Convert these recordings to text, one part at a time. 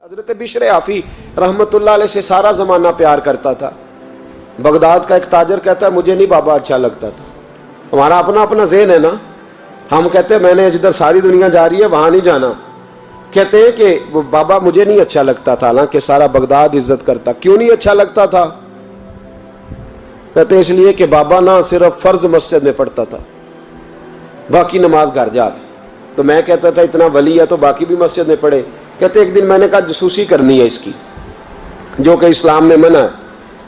حضرت بشر آفی رحمتullah علیہ سے سارا زمانہ پیار کرتا تھا۔ بغداد کا ایک تاجر کہتا ہے مجھے نہیں بابا اچھا لگتا تھا۔ ہمارا اپنا اپنا ذہن ہے نا، ہم کہتے ہیں میں نے جدھر ساری دنیا جا رہی ہے وہاں نہیں جانا، کہتے ہیں کہ وہ بابا مجھے نہیں اچھا لگتا تھا، حالانکہ سارا بغداد عزت کرتا۔ کیوں نہیں اچھا لگتا تھا؟ کہتے ہیں اس لیے کہ بابا نہ صرف فرض مسجد میں پڑھتا تھا، باقی نماز گھر جا کے۔ تو میں کہتا تھا اتنا ولی ہے تو باقی بھی مسجد میں پڑھے۔ کہتے ایک دن میں نے کہا جسوسی کرنی ہے اس کی، جو کہ اسلام میں منع ہے۔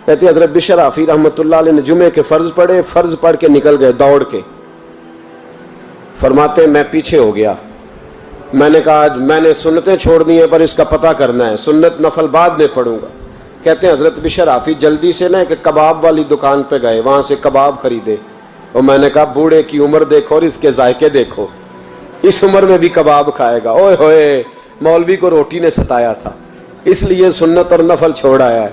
کہتے حضرت بشر آفی رحمتullah علیہ نے جمعے کے فرض پڑھے، فرض پڑھ کے نکل گئے دوڑ کے۔ فرماتے میں پیچھے ہو گیا، میں نے کہا آج میں نے سنتیں چھوڑ دی ہیں پر اس کا پتہ کرنا ہے، سنت نفل بعد میں پڑھوں گا۔ کہتے ہیں حضرت بشر آفی جلدی سے نا ایک کباب والی دکان پہ گئے، وہاں سے کباب خریدے، اور میں نے کہا بوڑھے کی عمر دیکھو اور اس کے ذائقے دیکھو، اس عمر میں بھی کباب کھائے گا۔ اوئے ہوئے، مولوی کو روٹی نے ستایا تھا، اس لیے سنت اور نفل چھوڑ آیا ہے۔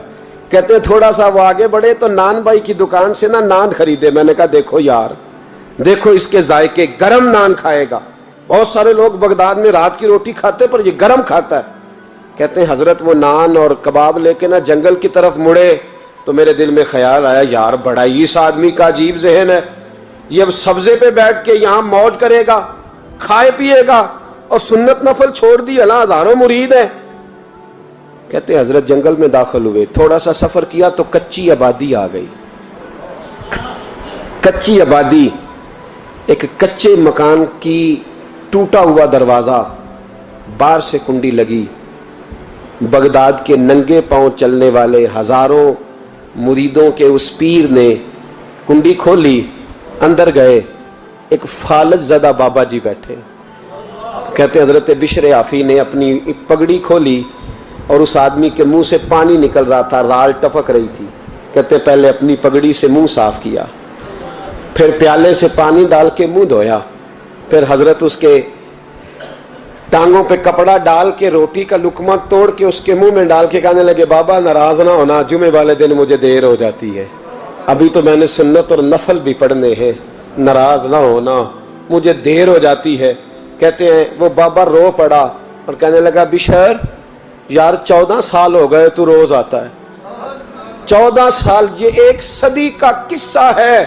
کہتے ہیں تھوڑا سا وہ آگے بڑھے تو نان بھائی کی دکان سے نا نان خریدے۔ میں نے کہا دیکھو یار، دیکھو اس کے ذائقے، گرم نان کھائے گا۔ بہت سارے لوگ بغداد میں رات کی روٹی کھاتے پر یہ گرم کھاتا ہے۔ کہتے ہیں حضرت وہ نان اور کباب لے کے نا جنگل کی طرف مڑے تو میرے دل میں خیال آیا یار بڑا ہی اس آدمی کا عجیب ذہن ہے، یہ اب سبزے پہ بیٹھ کے یہاں موج کرے گا، کھائے پیے گا، اور سنت نفل چھوڑ دی، اللہ ہزاروں مرید ہیں۔ کہتے حضرت جنگل میں داخل ہوئے، تھوڑا سا سفر کیا تو کچی آبادی آ گئی۔ کچی آبادی، ایک کچے مکان کی ٹوٹا ہوا دروازہ، باہر سے کنڈی لگی۔ بغداد کے ننگے پاؤں چلنے والے ہزاروں مریدوں کے اس پیر نے کنڈی کھولی، اندر گئے، ایک فالج زدہ بابا جی بیٹھے۔ کہتے حضرت بشر آفی نے اپنی پگڑی کھولی اور اس آدمی کے منہ سے پانی نکل رہا تھا، رال ٹپک رہی تھی۔ کہتے پہلے اپنی پگڑی سے منہ صاف کیا، پھر پیالے سے پانی ڈال کے منہ دھویا، پھر حضرت اس کے ٹانگوں پہ کپڑا ڈال کے روٹی کا لقمہ توڑ کے اس کے منہ میں ڈال کے کہنے لگے بابا ناراض نہ ہونا، جمعے والے دن مجھے دیر ہو جاتی ہے، ابھی تو میں نے سنت اور نفل بھی پڑھنے ہیں، ناراض نہ ہونا، مجھے دیر ہو جاتی ہے۔ کہتے ہیں وہ بابا رو پڑا اور کہنے لگا بشر یار 14 سال ہو گئے تو روز آتا ہے، 14 سال، یہ 1 صدی کا قصہ ہے،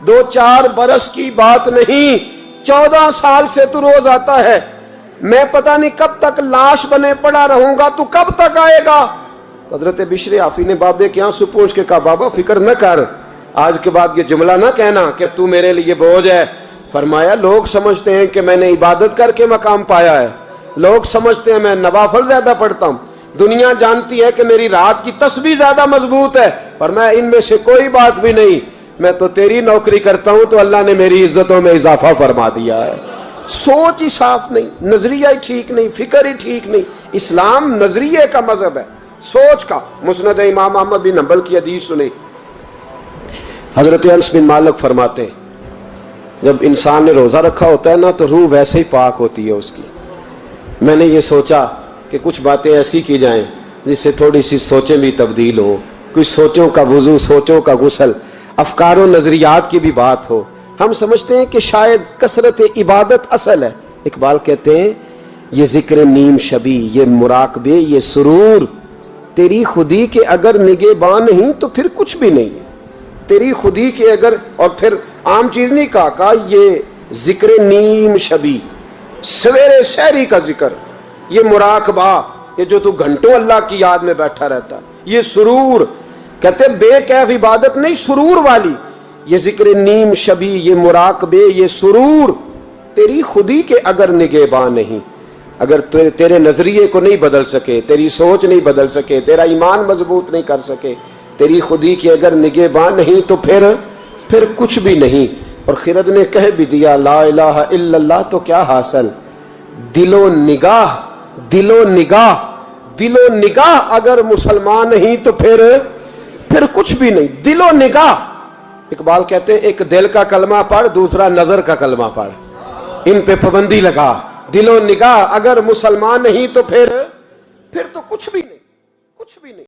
2-4 برس کی بات نہیں، 14 سال سے تو روز آتا ہے، میں پتہ نہیں کب تک لاش بنے پڑا رہوں گا، تو کب تک آئے گا؟ حضرت بشر آفی نے بابے کے آنسو پوچھ کے کہا بابا فکر نہ کر، آج کے بعد یہ جملہ نہ کہنا کہ تو میرے لیے بوجھ ہے۔ فرمایا لوگ سمجھتے ہیں کہ میں نے عبادت کر کے مقام پایا ہے، لوگ سمجھتے ہیں میں نوافل زیادہ پڑھتا ہوں، دنیا جانتی ہے کہ میری رات کی تسبیح زیادہ مضبوط ہے، پر میں ان میں سے کوئی بات بھی نہیں، میں تو تیری نوکری کرتا ہوں تو اللہ نے میری عزتوں میں اضافہ فرما دیا ہے۔ سوچ ہی صاف نہیں، نظریہ ہی ٹھیک نہیں، فکر ہی ٹھیک نہیں۔ اسلام نظریے کا مذہب ہے، سوچ کا۔ مسند امام احمد بن حنبل کی حدیث سنی، حضرت انس بن مالک فرماتے ہیں جب انسان نے روزہ رکھا ہوتا ہے نا تو روح ویسے ہی پاک ہوتی ہے اس کی۔ میں نے یہ سوچا کہ کچھ باتیں ایسی کی جائیں جس سے تھوڑی سی سوچیں بھی تبدیل ہو، کچھ سوچوں کا وضو، سوچوں کا غسل، افکار و نظریات کی بھی بات ہو۔ ہم سمجھتے ہیں کہ شاید کثرت عبادت اصل ہے۔ اقبال کہتے ہیں یہ ذکر نیم شبی، یہ مراقبے، یہ سرور، تیری خودی کے اگر نگہباں نہیں تو پھر کچھ بھی نہیں ہے، تیری خودی کے اگر، اور پھر عام چیز نہیں کہا یہ ذکر نیم شبی، سویرے شہری کا ذکر، یہ مراقبہ، یہ جو تو گھنٹوں اللہ کی یاد میں بیٹھا رہتا، یہ سرور، کہتے بے کیف عبادت نہیں، سرور والی، یہ ذکر نیم شبی، یہ مراقبے، یہ سرور، تیری خودی کے اگر نگہباں نہیں، اگر تیرے نظریے کو نہیں بدل سکے، تیری سوچ نہیں بدل سکے، تیرا ایمان مضبوط نہیں کر سکے، تیری خودی کے اگر نگہباں نہیں تو پھر کچھ بھی نہیں۔ اور خرد نے کہہ بھی دیا لا الہ الا اللہ تو کیا حاصل، دل و نگاہ، دل و نگاہ، دل و نگاہ اگر مسلمان نہیں تو پھر کچھ بھی نہیں، دل و نگاہ۔ اقبال کہتے ہیں ایک دل کا کلمہ پڑھ، دوسرا نظر کا کلمہ پڑھ، ان پہ پابندی لگا۔ دل و نگاہ اگر مسلمان نہیں تو پھر تو کچھ بھی نہیں، کچھ بھی نہیں۔